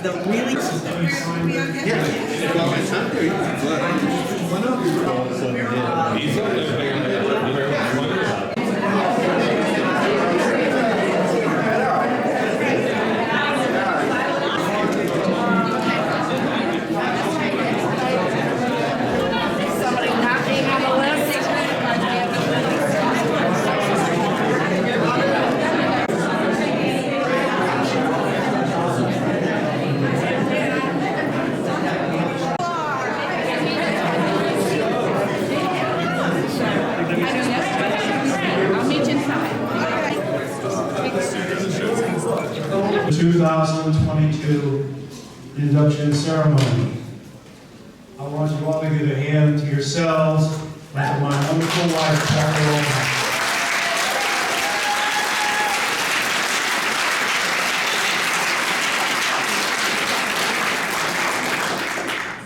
the really Somebody not being on the list. 2022 induction ceremony. I want you all to give a hand to yourselves and to my wonderful wife, Carol.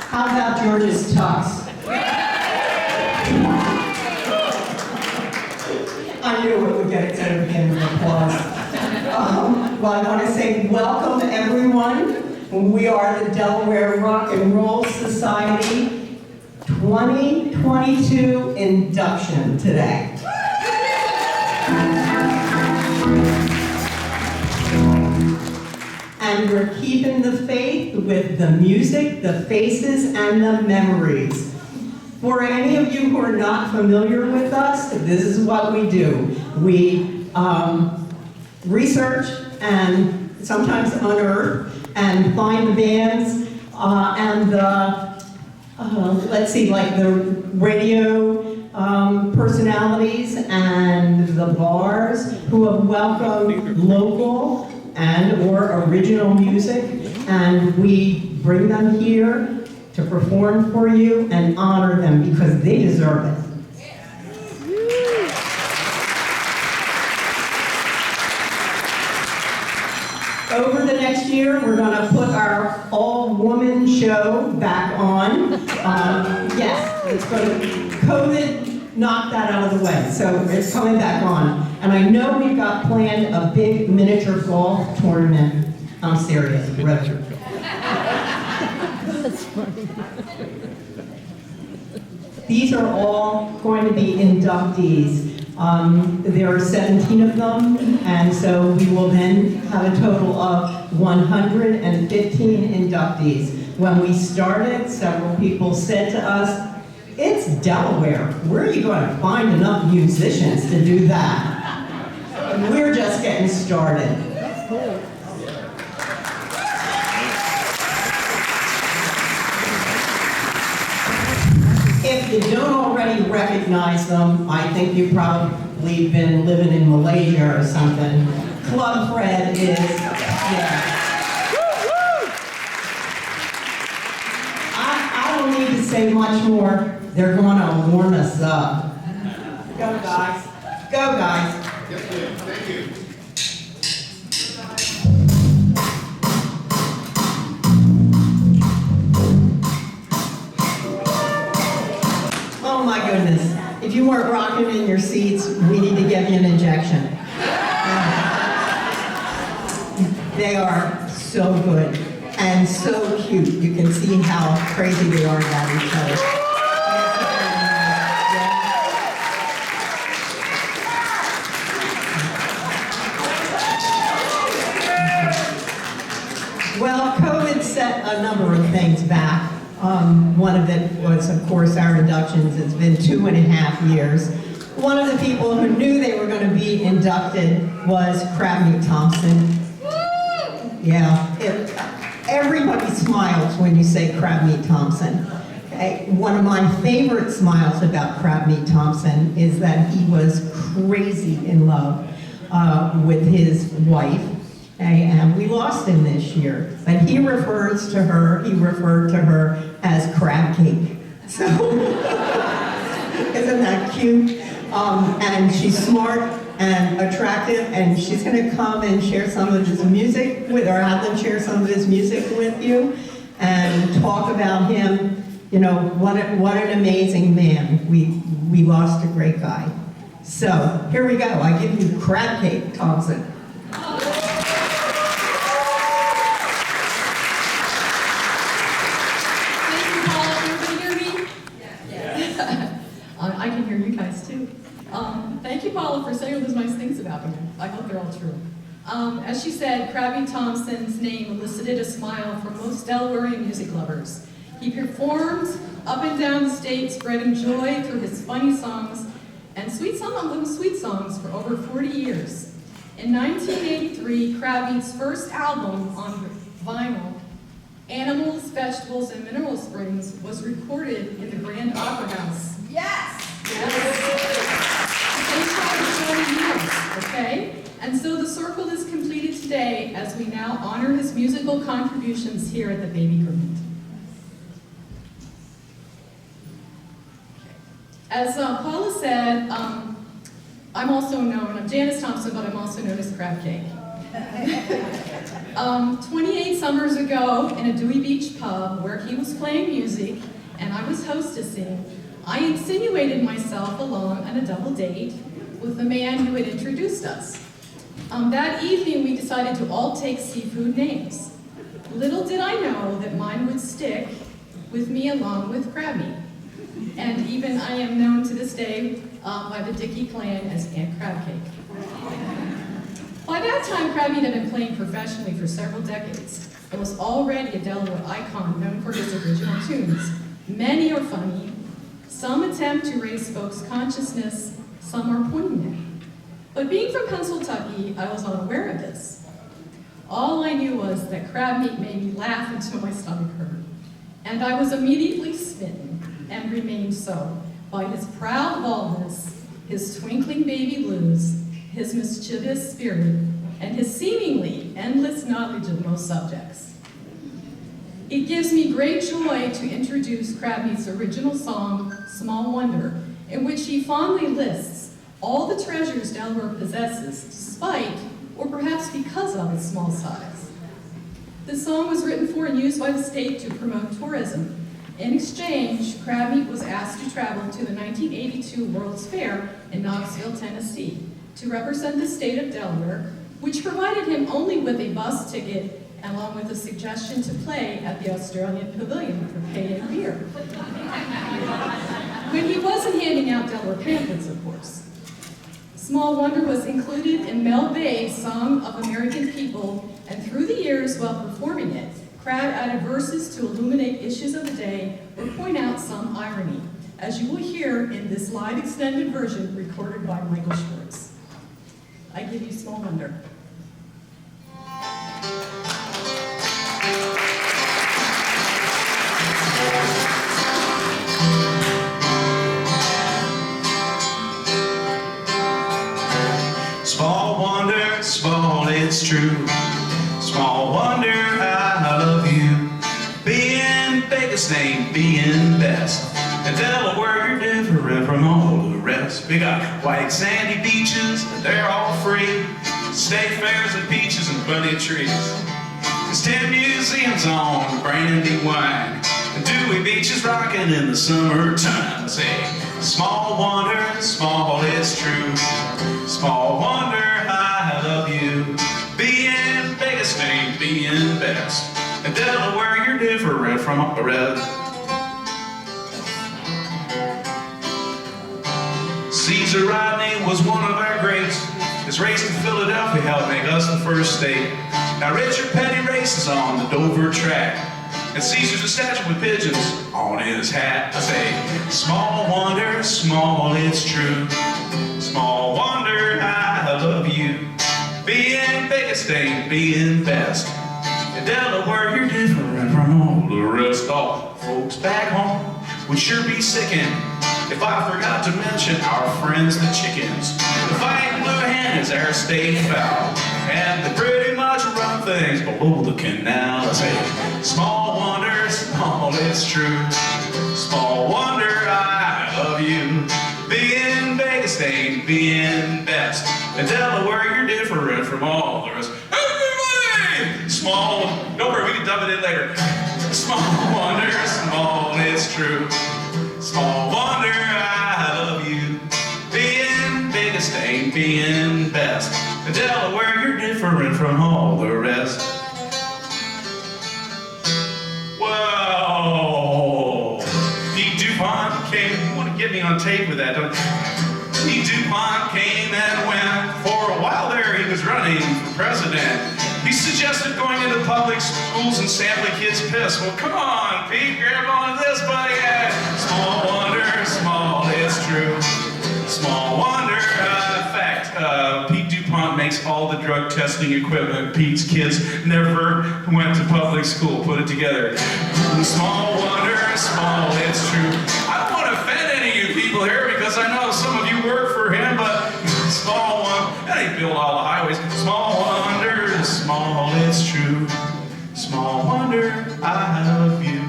How about George's tux? I knew it would get its own hand of applause. Well, I want to say welcome everyone. We are the Delaware Rock and Roll Society 2022 induction today. And we're keeping the faith with the music, the faces, and the memories. For any of you who are not familiar with us, this is what we do. We research and sometimes unearth and find the bands and the, let's see, like the radio personalities and the bars who have welcomed local and or original music, and we bring them here to perform for you and honor them because they deserve it. Over the next year, we're going to put our all-woman show back on. Yes, it's going to, COVID knocked that out of the way, so it's coming back on. And I know we've got planned a big miniature golf tournament. I'm serious, really. These are all going to be inductees. There are 17 of them, and so we will then have a total of 115 inductees. When we started, several people said to us, "It's Delaware. Where are you going to find enough musicians to do that?" And we're just getting started. If you don't already recognize them, I think you've probably been living in Malaysia or something. Club Fred is, yeah. I don't need to say much more. They're going to warm us up. Go, guys. Go, guys. Thank you. Oh my goodness. If you weren't rocking in your seats, we need to give you an injection. They are so good and so cute. You can see how crazy they are about each other. Well, COVID set a number of things back. One of it was, of course, our inductions. It's been 2.5 years. One of the people who knew they were going to be inducted was Crabmeat Thompson. Yeah, everybody smiles when you say Crabmeat Thompson. Okay? One of my favorite smiles about Crabmeat Thompson is that he was crazy in love with his wife. And we lost him this year, but he referred to her as crab cake. So, isn't that cute? And she's smart and attractive, and she's gonna come and share some of his music with, or have them share some of his music with you, and talk about him. You know, what an amazing man. We lost a great guy. So, here we go. I give you Crab Cake Thompson. happening. I hope they're all true. As she said, Krabby Thompson's name elicited a smile from most Delawarean music lovers. He performed up and down the state, spreading joy through his funny songs and sweet songs for over 40 years. In 1983, Krabby's first album on vinyl, Animals, Vegetables, and Mineral Springs, was recorded in the Grand Opera House. Yes! Okay? And so the circle is completed today as we now honor his musical contributions here at the Baby Grand. As Paula said, I'm also known, I'm Janice Thompson, but I'm also known as Crab Cake. 28 summers ago in a Dewey Beach pub where he was playing music and I was hostessing, I insinuated myself along on a double date with the man who had introduced us. That evening we decided to all take seafood names. Little did I know that mine would stick with me along with Crabby. And even I am known to this day by the Dickey clan as Aunt Crab Cake. By that time, Crabby had been playing professionally for several decades and was already a Delaware icon known for his original tunes. Many are funny, some attempt to raise folks' consciousness, some are poignant. But being from Pennsylvania, I was unaware of this. All I knew was that crab meat made me laugh until my stomach hurt. And I was immediately smitten, and remained so, by his proud baldness, his twinkling baby blues, his mischievous spirit, and his seemingly endless knowledge of most subjects. It gives me great joy to introduce Crabmeat's original song, Small Wonder, in which he fondly lists all the treasures Delaware possesses despite, or perhaps because of, its small size. The song was written for and used by the state to promote tourism. In exchange, Crabmeat was asked to travel to the 1982 World's Fair in Knoxville, Tennessee, to represent the state of Delaware, which provided him only with a bus ticket along with a suggestion to play at the Australian Pavilion for pay and beer. When he wasn't handing out Delaware pamphlets, of course. Small Wonder was included in Mel Bay's Song of American People, and through the years while performing it, Crab added verses to illuminate issues of the day or point out some irony, as you will hear in this live extended version recorded by Michael Schwartz. I give you Small Wonder. Small wonder, small, it's true. Small wonder, I love you. Being biggest ain't being best. In Delaware, you're different from all the rest. We got white sandy beaches, they're all free. State fairs and peaches and plenty of trees. There's 10 museums on brandy wine. And Dewey Beach is rocking in the summertime. Say, small wonder, small, it's true. Small wonder, I love you. Being biggest ain't being best. In Delaware, you're different from all the rest. Caesar Rodney was one of our greats. His race to Philadelphia helped make us the first state. Now Richard Petty races on the Dover track, and Caesar's a statue with pigeons on his hat. I say, small wonder, small, it's true. Small wonder, I love you. Being biggest ain't being best. In Delaware, you're different from all the rest. All folks back home would sure be sickened if I forgot to mention our friends the chickens. The fighting blue hen is our state fowl, and they pretty much run things below the canal. I say, small wonder, small, it's true. Small wonder, I love you. Being biggest ain't being best. In Delaware, you're different from all the rest. Everybody! Small, don't worry, we can dub it in later. Small wonder, small, it's true. Small wonder, I love you. Being biggest ain't being best. In Delaware, you're different from all the rest. Whoa! Pete DuPont came, you want to get me on tape with that, don't you? Pete DuPont came and went for a while. president. He suggested going into public schools and sampling kids' piss. Well, come on, Pete, grab onto this, buddy. Small wonder, small, it's true. Small wonder. In fact, Pete DuPont makes all the drug testing equipment. Pete's kids never went to public school. Put it together. Small wonder, small, it's true. I don't want to offend any of you people here because I know some of you work for him, but small one, and he built all the highways. Small wonder, small, it's true. Small wonder, I love you.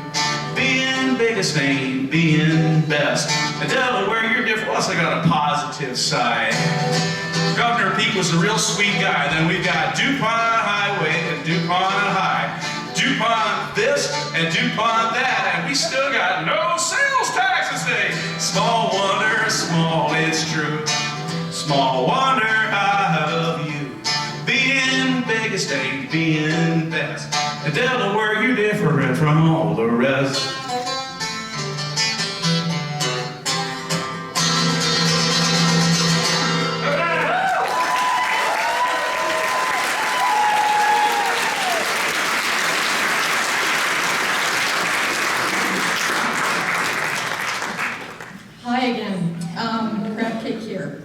Being biggest ain't being best. In Delaware, you're different. Plus, I got a positive side. Governor Pete was a real sweet guy. Then we've got DuPont Highway and DuPont High. DuPont this and DuPont that, and we still got no sales taxes today. Small wonder, small, it's true. Small wonder, I love you. Being biggest ain't being best. In Delaware, you're different from all the rest. Hi again. Crab cake here.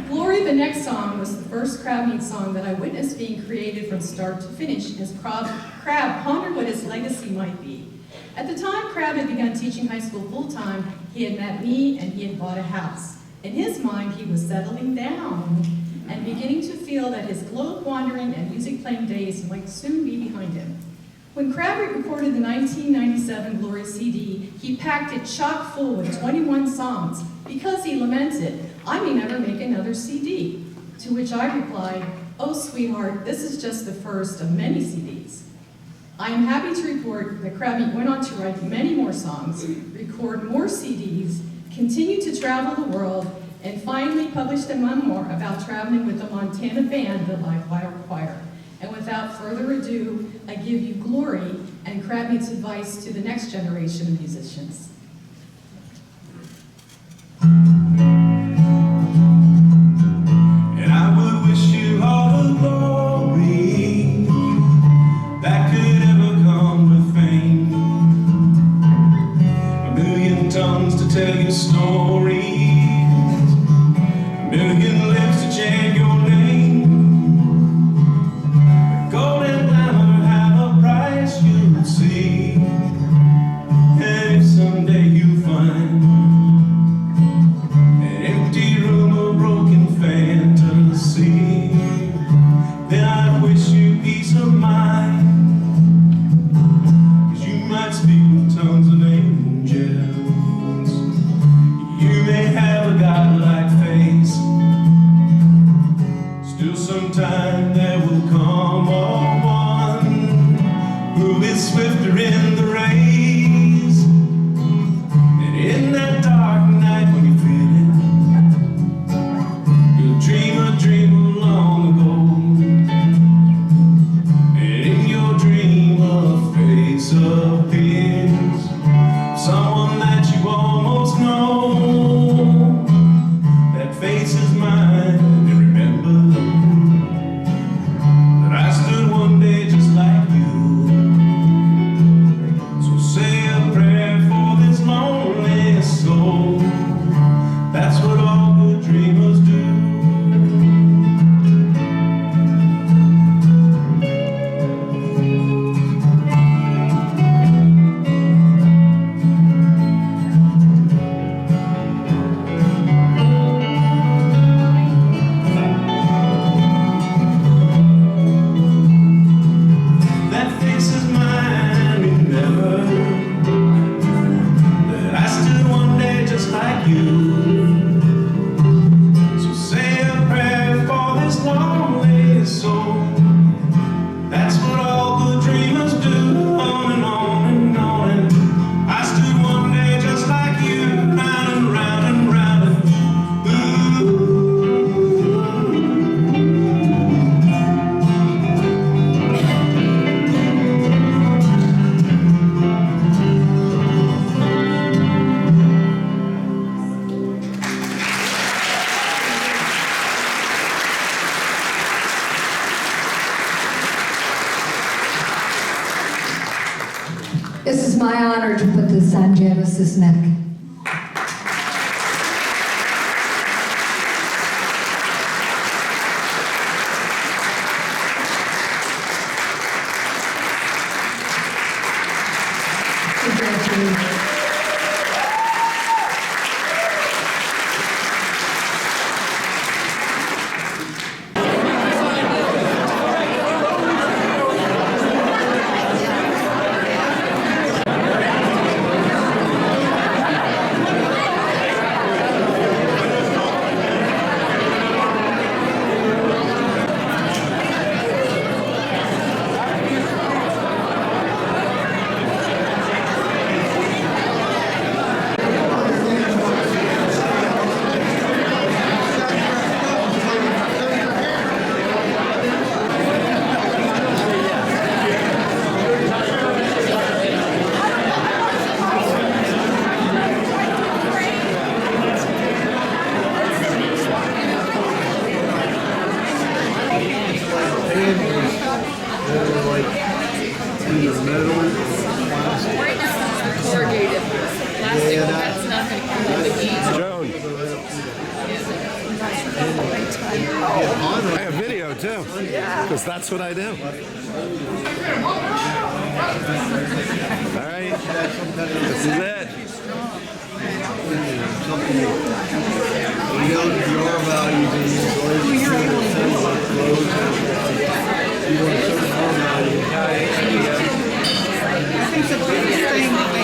Glory, the next song, was the first crab meat song that I witnessed being created from start to finish as Crab pondered what his legacy might be. At the time Crab had begun teaching high school full-time, he had met me and he had bought a house. In his mind, he was settling down and beginning to feel that his globe wandering and music playing days might soon be behind him. When Crab recorded the 1997 Glory CD, he packed it chock full with 21 songs because he lamented, I may never make another CD. To which I replied, oh sweetheart, this is just the first of many CDs. I am happy to report that Crabmeat went on to write many more songs, record more CDs, continue to travel the world, and finally published a memoir about traveling with the Montana band, the Live Wire Choir. And without further ado, I give you Glory and Crabmeat's advice to the next generation of musicians. And I would wish you all the glory that could ever come with fame. A million tongues to tell your stories, a million lips to chant your name. Golden glamour have a price you'll see, and if someday you find an empty room, a broken fantasy, then I wish you peace of mind, 'cause you might speak with tongues of angels. You may have a godlike face, still sometime there will come a one who is swifter in the race. And in that dark night when you feel it, you'll dream a dream of long ago. And in your dream a face appears, someone that you almost know. That face is mine, and remember that I stood one day just like you. So say a prayer for this lonely soul. This is my honor to put this on Janice's neck. Congratulations. Corrugated plastic, that's not going to come out again. Joan. I have video too, because that's what I do. All right, this is it. You know your values and your values. I think the biggest thing